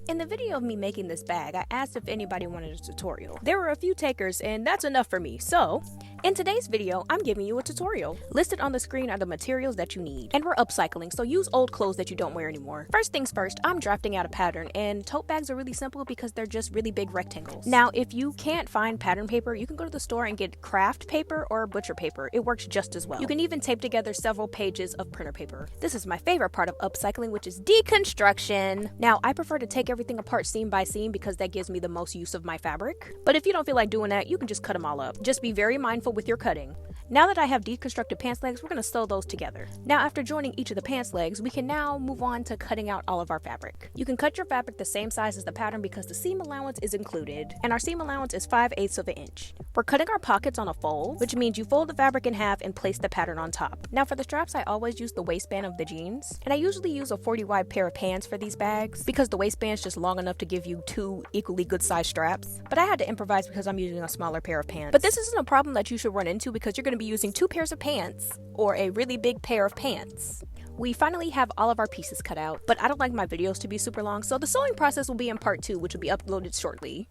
In the video of me making this bag, I asked if anybody wanted a tutorial. There were a few takers, and that's enough for me. So, in today's video, I'm giving you a tutorial. Listed on the screen are the materials that you need. And we're upcycling, so use old clothes that you don't wear anymore. First things first, I'm drafting out a pattern, and tote bags are really simple because they're just really big rectangles. Now, if you can't find pattern paper, you can go to the store and get craft paper or butcher paper. It works just as well. You can even tape together several pages of printer paper. This is my favorite part of upcycling, which is deconstruction. Now, I prefer to take everything apart seam by seam because that gives me the most use of my fabric. But if you don't feel like doing that, you can just cut them all up. Just be very mindful with your cutting. Now that I have deconstructed pants legs, we're going to sew those together. Now, after joining each of the pants legs, we can now move on to cutting out all of our fabric. You can cut your fabric the same size as the pattern because the seam allowance is included, and our seam allowance is 5/8 of an inch. We're cutting our pockets on a fold, which means you fold the fabric in half and place the pattern on top. Now for the straps, I always use the waistband of the jeans, and I usually use a 40 wide pair of pants for these bags because the waistband is just long enough to give you two equally good sized straps. But I had to improvise because I'm using a smaller pair of pants. But this isn't a problem that you should run into because you're going to be using 2 pairs of pants or a really big pair of pants. We finally have all of our pieces cut out, but I don't like my videos to be super long, so the sewing process will be in part 2, which will be uploaded shortly.